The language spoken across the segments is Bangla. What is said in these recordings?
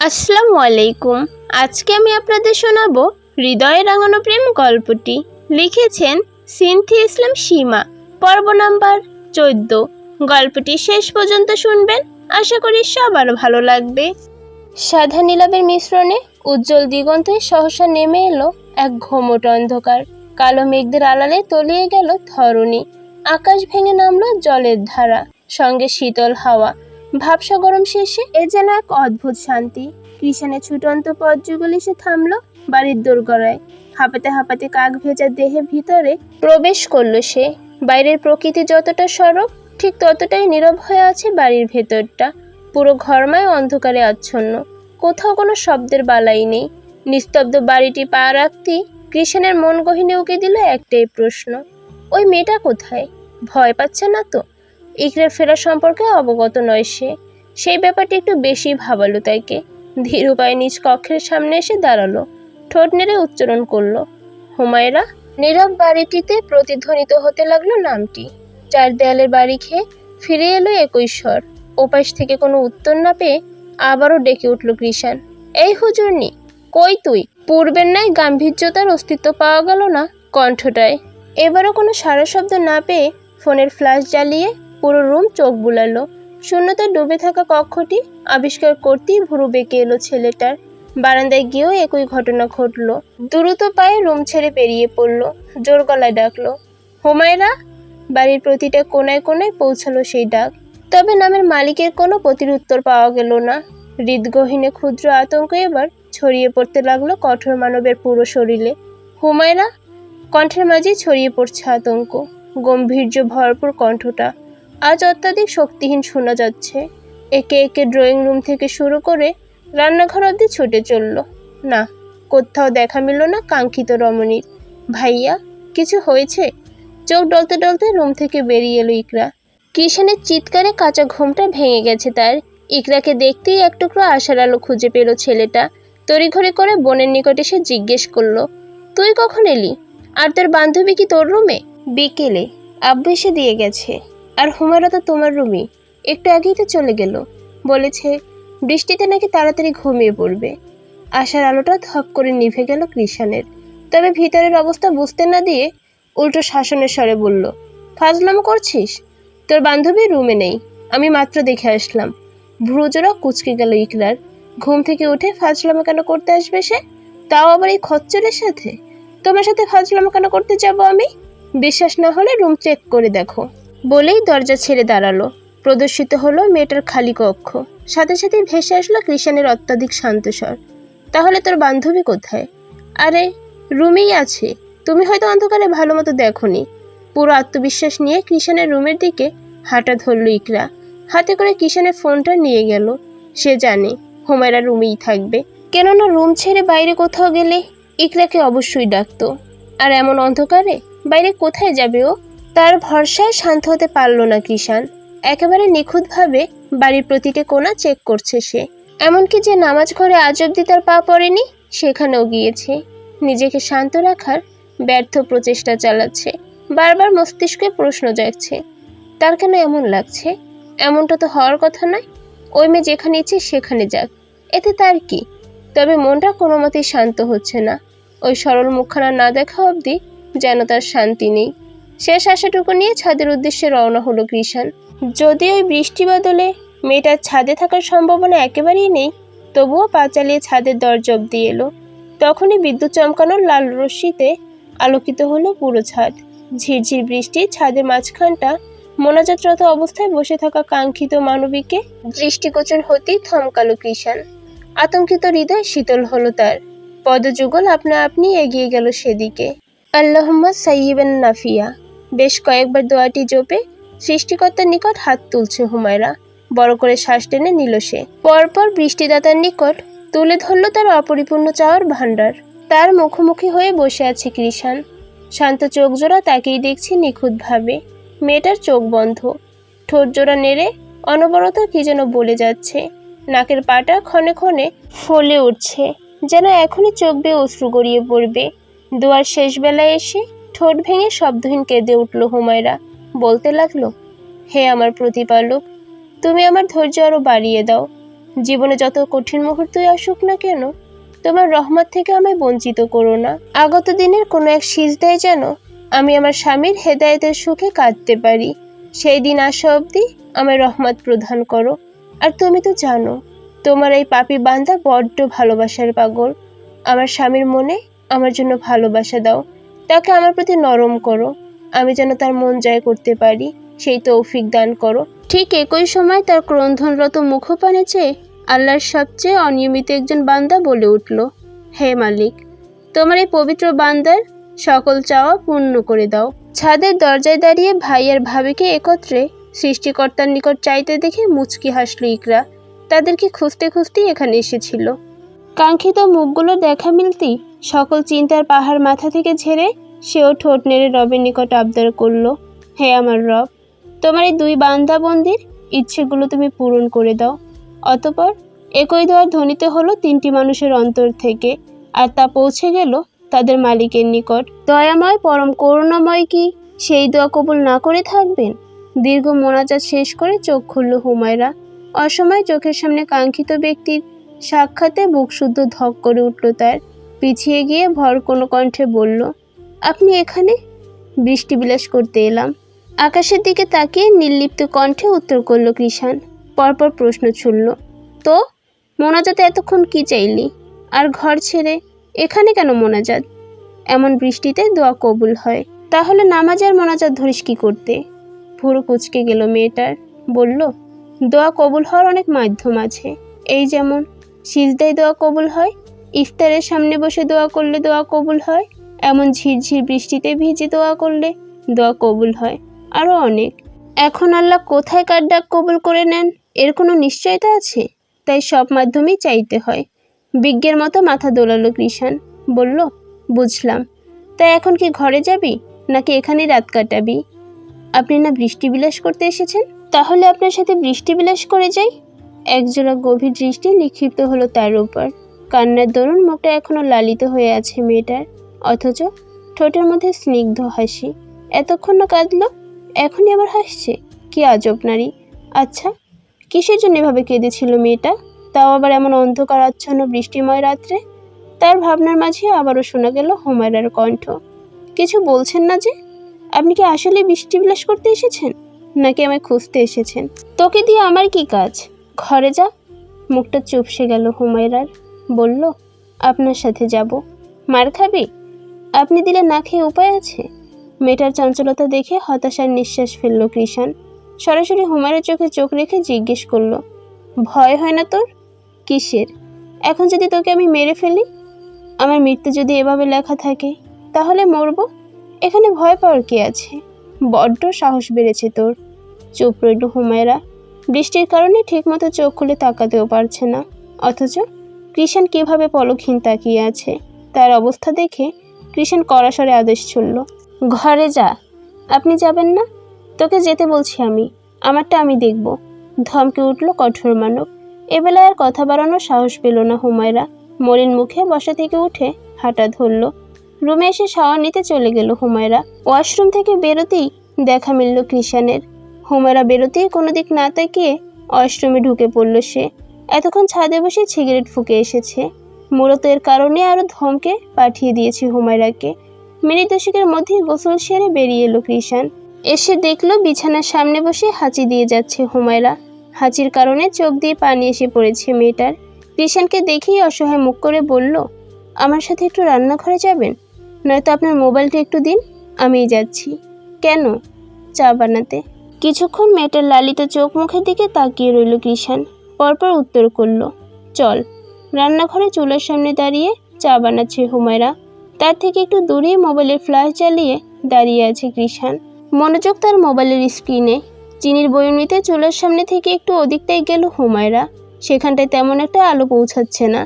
আসসালামু আলাইকুম। আজকে আমি আপনাদের শোনাবো হৃদয়ে রাঙানো প্রেম গল্পটি। লিখেছেন সিনথি ইসলাম সীমা। পর্ব নাম্বার 14। গল্পটি শেষ পর্যন্ত শুনবেন, আশা করি সবার ভালো লাগবে। সাদা নীলাভের মিশ্রণে উজ্জ্বল দিগন্তে সহসা নেমে এলো এক ঘোমট অন্ধকার। কালো মেঘদের আড়ালে তলিয়ে গেল ধরণী। আকাশ ভেঙে নামলো জলের ধারা, সঙ্গে শীতল হাওয়া। ভাবসা গরম শেষে এ যেন এক অদ্ভুত শান্তি। কৃষানের ছুটন্ত পথ যুগল এসে থামলো বাড়ির দোরগড়ায়। হাঁপাতে হাঁপাতে কাক ভেজা দেহে ভিতরে প্রবেশ করলো সে। বাইরের প্রকৃতি যতটা সরব, ঠিক ততটাই নীরব হয়ে আছে বাড়ির ভেতরটা। পুরো ঘরময় অন্ধকারে আচ্ছন্ন, কোথাও কোনো শব্দের বালাই নেই। নিস্তব্ধ বাড়িটি পা রাখতেই কৃষানের মন গহীনে উকি দিল একটাই প্রশ্ন, ওই মেয়েটা কোথায়? ভয় পাচ্ছে না তো? ইকরার ফেরা সম্পর্কে অবগত নয় সে। সেই ব্যাপারটি একটু বেশি ভাবালো তাইকে। ধীর পায়ে নিজ কক্ষের সামনে এসে দাঁড়ালো, ঠোঁট নেড়ে উচ্চারণ করলো, হুমায়রা। নীরব বাড়িটিতে প্রতিধ্বনিত হতে লাগলো নামটি। চার দেয়ালের বাড়ি খেয়ে ফিরে এলো একই স্বর। ওপাশ থেকে কোনো উত্তর না পেয়ে আবারও ডেকে উঠল কৃষান, এই হুজুরনি, কই তুই? পূর্বের ন্যায় গাম্ভীর্যতার অস্তিত্ব পাওয়া গেল না কণ্ঠটায়। এবারও কোনো সারা শব্দ না পেয়ে ফোনের ফ্ল্যাশ জ্বালিয়ে পুরো রুম চোখ বুলালো। শূন্যতায় ডুবে থাকা কক্ষটি আবিষ্কার করতেই ভুরু বেঁকে এলো ছেলেটার। বারান্দায় গিয়েও একই ঘটনা ঘটলো। দ্রুত পায়ে রুম ছেড়ে বেরিয়ে পড়লো, জোর গলায় ডাকলো, হুমায়রা। বাড়ির প্রতিটা কোনায় কোনায় পৌঁছালো সেই ডাক, তবে নামের মালিকের কোনো প্রতিউত্তর পাওয়া গেল না। হৃদগহীনে ক্ষুদ্র আতঙ্ক এবার ছড়িয়ে পড়তে লাগলো কঠোর মানবের পুরো শরীরে। হুমায়রা, কণ্ঠের মাঝে ছড়িয়ে পড়ছে আতঙ্ক। গম্ভীর্য ভরপুর কণ্ঠটা আজ অত্যাধিক শক্তিহীন শোনা যাচ্ছে। একে একে ড্রয়িং রুম থেকে শুরু করে রান্নাঘর অবধি ছুটে চলল। না, কোথাও দেখা মিলল না কাঙ্ক্ষিত রমণীর। ভাইয়া, কিছু হয়েছে? চোখ ডলতে ডলতে রুম থেকে বেরিয়ে এলো ইকরা। কৃষানের চিৎকারে কাঁচা ঘুমটা ভেঙে গেছে তার। ইকরাকে দেখতেই এক টুকরো আশার আলো খুঁজে পেল ছেলেটা। তড়িঘড়ি করে বোনের নিকট এসে জিজ্ঞেস করলো, তুই কখন এলি? আর তোর বান্ধবী কি তোর রুমে? বিকেলে আব্বু এসে দিয়ে গেছে। আর হুমায়রা তো তোমার রুমই, একটু আগেই তো চলে গেল। বলেছে বৃষ্টিতে নাকি তাড়াতাড়ি ঘুমিয়ে পড়বে। আশার আলোটা ধপ করে নিভে গেল কৃষানের। তবে ভিতরের অবস্থা বুঝতে না দিয়ে উল্টো শাসনের স্বরে বলল, ফাজলামো করছিস? তোর বান্ধবী রুমে নেই, আমি মাত্র দেখে আসলাম। ভ্রুজোড়া কুচকে গেল ইকরার। ঘুম থেকে উঠে ফাজলামো কেন করতে আসবে সে? তাও আবার এই খচ্চরের সাথে? তোমার সাথে ফাজলামো কেন করতে যাব আমি? বিশ্বাস না হলে রুম চেক করে দেখো। বলেই দরজা ছেড়ে দাঁড়ালো। প্রদর্শিত হলো মেয়েটার খালি কক্ষ। সাথে সাথে ভেসে আসলো কৃষানের অত্যাধিক শান্ত স্বর, তাহলে তোর বান্ধবী কোথায়? আরে রুমেই আছে, তুমি হয়তো অন্ধকারে ভালো মতো দেখোনি। পুরো আত্মবিশ্বাস নিয়ে কৃষানের রুমের দিকে হাঁটা ধরল ইকরা। হাতে করে কৃষানের ফোনটা নিয়ে গেল। সে জানে হুমায়রা রুমেই থাকবে, কেননা রুম ছেড়ে বাইরে কোথাও গেলে ইকরাকে অবশ্যই ডাকতো। আর এমন অন্ধকারে বাইরে কোথায় যাবে ও? তার ভরসায় শান্ত হতে পারল না কৃষান। একেবারে নিখুঁতভাবে বাড়ির প্রতিটি কোণা চেক করছে সে। এমনকি যে নামাজ ঘরে আজ অব্দি তার পা পড়েনি সেখানেও গিয়েছে। নিজেকে শান্ত রাখার ব্যর্থ প্রচেষ্টা চালাচ্ছে। বারবার মস্তিষ্কে প্রশ্ন জাগছে, তার কেন এমন লাগছে? এমনটা তো হওয়ার কথা নয়। ওই মেয়ে যেখানে ইচ্ছে সেখানে যাক, এতে তার কি? তবে মনটা কোনো মতেই শান্ত হচ্ছে না। ওই সরল মুখখানা না দেখা অবধি যেন তার শান্তি নেই। শেষ আশাটুকু নিয়ে ছাদের উদ্দেশ্যে রওনা হলো কৃষান। যদি ওই বৃষ্টি বদলে মেয়েটার ছাদে থাকার সম্ভাবনা একেবারেই নেই, তবুও পা চালিয়ে ছাদের দরজা অবধি এলো। তখনই বিদ্যুৎ চমকানোর লাল রশ্মিতে আলোকিত হলো পুরো ছাদ। ঝিরঝির বৃষ্টি ছাদের মাঝখানটা মোনাজাতরত অবস্থায় বসে থাকা কাঙ্ক্ষিত মানবীকে দৃষ্টিগোচর হতেই থমকালো কৃষান। আতঙ্কিত হৃদয় শীতল হলো তার। পদযুগল আপনা আপনি এগিয়ে গেল সেদিকে। আল্লাহুম্মা সাইয়্যিবান নাফিয়া। বেশ কয়েকবার দোয়াটি জপে সৃষ্টিকর্তার নিকট হাত তুলছে হুমায়রা। বড় করে শ্বাস টেনে নিল সে। পরপর বৃষ্টিদাতার নিকট তুলে ধরল তার অপরিপূর্ণ চাওয়ার ভাণ্ডার। তার মুখোমুখি হয়ে বসে আছে কৃষান। শান্ত চোখ জোড়া তাকেই দেখছে নিখুঁতভাবে। মেয়েটার চোখ বন্ধ, ঠোঁট জোড়া নেড়ে অনবরত কি যেন বলে যাচ্ছে। নাকের পাটা ক্ষণে ক্ষণে ফলে উঠছে, যেন এখনই চোখ বেয়ে অশ্রু গড়িয়ে পড়বে। দোয়ার শেষ বেলায় এসে ঠোঁট ভেঙে শব্দহীন কেঁদে উঠল হুমায়রা। বলতে লাগলো, হে আমার প্রতিপালক, তুমি আমার ধৈর্য আরো বাড়িয়ে দাও। জীবনে যত কঠিন মুহূর্তই আসুক না কেন, তোমার রহমত থেকে আমায় বঞ্চিত করো না। আগত দিনের কোনো এক সিজদায় যেন আমি আমার স্বামীর হেদায়েতের সুখে কাঁদতে পারি। সেই দিন আসা অবধি আমায় রহমত প্রদান করো। আর তুমি তো জানো, তোমার এই পাপী বান্দা বড্ড ভালোবাসার পাগল। আমার স্বামীর মনে আমার জন্য ভালোবাসা দাও, তাকে আমার প্রতি নরম করো, আমি যেন তার মন জয় করতে পারি, সেই তৌফিক দান করো। ঠিক একই সময় তার ক্রন্ধনরত মুখপানে চেয়ে আল্লাহর সবচেয়ে অনিয়মিত একজন বান্দা বলে উঠল, হে মালিক, তোমার এই পবিত্র বান্দার সকল চাওয়া পূর্ণ করে দাও। ছাদের দরজায় দাঁড়িয়ে ভাই আর ভাবিকে একত্রে সৃষ্টিকর্তার নিকট চাইতে দেখে মুচকি হাসল ইকরা। তাদেরকে খুঁজতে খুঁজতেই এখানে এসেছিল। কাঙ্ক্ষিত মুখগুলো দেখা মিলতেই সকল চিন্তার পাহাড় মাথা থেকে ঝেড়ে সেও ঠোঁট নেড়ে রবের নিকট আবদার করল, হে আমার রব, তোমার এই দুই বান্দাবন্দির ইচ্ছেগুলো তুমি পূরণ করে দাও। অতঃপর একই দোয়ার ধ্বনিতে হলো তিনটি মানুষের অন্তর থেকে, আর তা পৌঁছে গেল তাদের মালিকের নিকট। দয়াময় পরম করুণাময় কি সেই দোয়া কবুল না করে থাকবেন? দীর্ঘ মোনাজাত শেষ করে চোখ খুলল হুমায়রা। অসময়ে চোখের সামনে কাঙ্ক্ষিত ব্যক্তির সাক্ষাতে বুক শুদ্ধ ধক করে উঠল তার। পিছিয়ে গিয়ে ভর কোনো কণ্ঠে বলল, আপনি এখানে? বৃষ্টি বিলাস করতে এলাম। আকাশের দিকে তাকিয়ে নির্লিপ্ত কণ্ঠে উত্তর করল কৃষাণ। পরপর প্রশ্ন ছুড়ল, তো মোনাজাতে এতক্ষণ কি চাইলি? আর ঘর ছেড়ে এখানে কেন মোনাজাত? এমন বৃষ্টিতে দোয়া কবুল হয়, তাহলে নামাজ আর মোনাজাত ধরিস কি করতে? ভুরু কুচকে গেল মেয়েটার। বলল, দোয়া কবুল হওয়ার অনেক মাধ্যম আছে। এই যেমন সিজদায় দোয়া কবুল হয়, ইফতারের সামনে বসে দোয়া করলে দোয়া কবুল হয়, এমন ঝিরঝির বৃষ্টিতে ভিজে দোয়া করলে দোয়া কবুল হয়, আরও অনেক। এখন আল্লাহ কোথায় কার ডাক কবুল করে নেন এর কোনো নিশ্চয়তা আছে? তাই সব মাধ্যমেই চাইতে হয়। বিজ্ঞের মতো মাথা দোলালো কৃষাণ। বলল, বুঝলাম। তাই এখন কি ঘরে যাবি নাকি এখানেই রাত কাটাবি? আপনি না বৃষ্টি বিলাস করতে এসেছেন, তাহলে আপনার সাথে বৃষ্টি বিলাস করে যাই। একজোড়া গভীর দৃষ্টি নিক্ষিপ্ত হলো তার উপর। কান্নার দরুন মুখটা এখনো লালিত হয়ে আছে মেয়েটার, অথচ ঠোঁটের মধ্যে স্নিগ্ধ হাসি। এতক্ষণ না কাঁদলো, এখনই আবার হাসছে। কি আজব নারী! আচ্ছা, কিসের জন্য এভাবে কেঁদেছিল মেয়েটা, তাও আবার এমন অন্ধকার আচ্ছন্ন বৃষ্টিময় রাত্রে? তার ভাবনার মাঝে আবারও শোনা গেল হুমায়রার কণ্ঠ, কিছু বলছেন না যে? আপনি কি আসলে বৃষ্টি বিলাস করতে এসেছেন নাকি আমায় খুঁজতে এসেছেন? তোকে দিয়ে আমার কি কাজ? ঘরে যা। মুখটা চুপসে গেল হুমায়রার। বলল, আপনার সাথে যাব। মার খাবি? আপনি দিলে না খেয়ে উপায় আছে? মেয়েটার চঞ্চলতা দেখে হতাশার নিঃশ্বাস ফেলল কৃষাণ। সরাসরি হুমায়রার চোখে চোখ রেখে জিজ্ঞেস করল, ভয় হয় না তোর? কিসের? এখন যদি তোকে আমি মেরে ফেলি, আমার মৃত্যু যদি এভাবে লেখা থাকে, তাহলে মরব। এখানে ভয় পাওয়ার কি আছে? বড্ড সাহস বেড়েছে তোর। চুপ রইল হুমায়রা। বৃষ্টির কারণে ঠিকমতো চোখ খুলে তাকাতেও পারছে না, অথচ কৃষাণ কিভাবে পলকহীন তাকিয়ে আছে। তার অবস্থা দেখে কৃষাণ কড়াসরে আদেশ ছুড়ল, ঘরে যা। আপনি যাবেন না? তোকে যেতে বলছি আমি, আমারটা আমি দেখব। ধমকে উঠল কঠোর মানব। এবেলায় আর কথা বাড়ানোর সাহস পেল না হুমায়রা। মলিন মুখে বসা থেকে উঠে হাঁটা ধরল। রুমে এসে শাওয়ার নিতে চলে গেল হুমায়রা। ওয়াশরুম থেকে বেরোতেই দেখা মিলল কৃষাণের। হুমায়রা বেরোতেই কোনো দিক না তাকিয়ে ওয়াশরুমে ঢুকে পড়ল সে। এতক্ষণ ছাদে বসে সিগারেট ফুঁকে এসেছে। মূলত এর কারণে আরও ধমকে পাঠিয়ে দিয়েছে হুমায়রাকে। মিনিট দশেকের মধ্যেই গোসল সেরে বেরিয়ে এলো কৃষাণ। এসে দেখলো বিছানার সামনে বসে হাঁচি দিয়ে যাচ্ছে হুমায়রা। হাঁচির কারণে চোখ দিয়ে পানি এসে পড়েছে মেয়েটার। কৃষাণকে দেখেই অসহায় মুখ করে বলল, আমার সাথে একটু রান্নাঘরে যাবেন? নয়তো আপনার মোবাইলটা একটু দিন, আমিই যাচ্ছি। কেন? চা বানাতে। কিছুক্ষণ মেয়েটার লালিত চোখ মুখের দিকে তাকিয়ে রইল কৃষাণ। পরপর উত্তর করল, চল। রান্নাঘরে চুলার সামনে দাঁড়িয়ে চা বানাচ্ছে হুমায়রা। তার থেকে একটু দূরেই মোবাইলের ফ্ল্যাশ জ্বালিয়ে দাঁড়িয়ে আছে কৃষাণ। মনোযোগ তার মোবাইলের স্ক্রিনে। চিনির বয়ম নিতে চুলার সামনে থেকে একটু ওদিকটাই গেল হুমায়রা। সেখানটায় তেমন একটা আলো পৌঁছাচ্ছে না।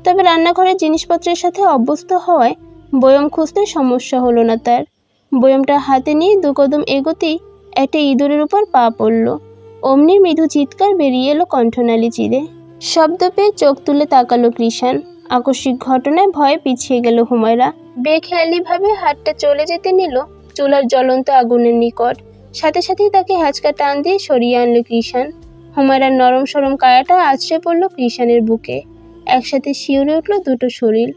তবে রান্নাঘরের জিনিসপত্রের সাথে অভ্যস্ত হওয়ায় বয়ম খুঁজতে সমস্যা হলো না তার। বয়মটা হাতে নিয়ে দু কদম এগোতেই একটা ইঁদুরের উপর পা পড়ল। অমনি মৃদু চিৎকার বেরিয়ে এলো কণ্ঠনালী চিরে। শব্দ পেয়ে চোখ তুলে তাকালো কৃষাণ। আকস্মিক ঘটনায় ভয়ে পিছিয়ে গেল হুমায়রা। বেখেয়ালিভাবে হাতটা চলে যেতে নিল চুলার জ্বলন্ত আগুনের নিকট। সাথে সাথেই তাকে হ্যাঁচকা টান দিয়ে সরিয়ে আনলো কৃষাণ। হুমায়রার নরম সরম কায়াটা আছড়ে পড়ল কৃষাণের বুকে। একসাথে শিউরে উঠল দুটো শরীর।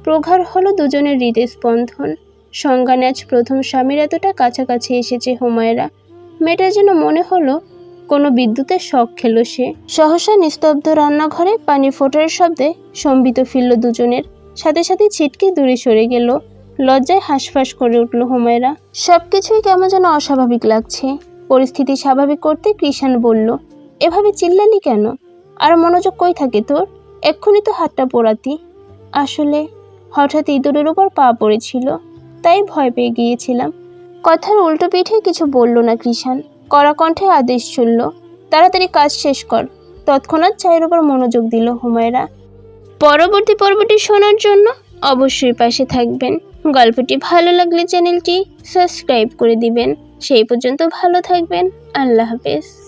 প্রগাঢ় হলো দুজনের হৃদস্পন্দন। সংজ্ঞানে আজ প্রথম স্বামীর এতটা কাছাকাছি এসেছে হুমায়রা। মেয়েটার যেন মনে হলো কোনো বিদ্যুতের শক খেল সে। সহসা নিস্তব্ধ রান্নাঘরে পানি ফোটার শব্দে সম্বিত ফিরল দুজনের। সাথে সাথে ছিটকে দূরে সরে গেল। লজ্জায় হাঁসফাঁস করে উঠল হুমায়রা। সবকিছুই কেমন যেন অস্বাভাবিক লাগছে। পরিস্থিতি স্বাভাবিক করতে কৃষাণ বলল, এভাবে চিল্লালি কেন? আর মনোযোগ কই থাকে তোর? এক্ষুনি তো হাতটা পোড়াতি। আসলে হঠাৎ ইঁদুরের উপর পা পড়েছিল, তাই ভয় পেয়ে গিয়েছিলাম। কথার উল্টো পিঠে কিছু বলল না কৃষাণ। কড়া কণ্ঠে আদেশ চলল, তাড়াতাড়ি কাজ শেষ কর। তৎক্ষণাৎ চায়ের উপর মনোযোগ দিল হুমায়রা। পরবর্তী পর্বটি শোনার জন্য অবশ্যই পাশে থাকবেন। গল্পটি ভালো লাগলে চ্যানেলটি সাবস্ক্রাইব করে দিবেন। সেই পর্যন্ত ভালো থাকবেন। আল্লাহ হাফেজ।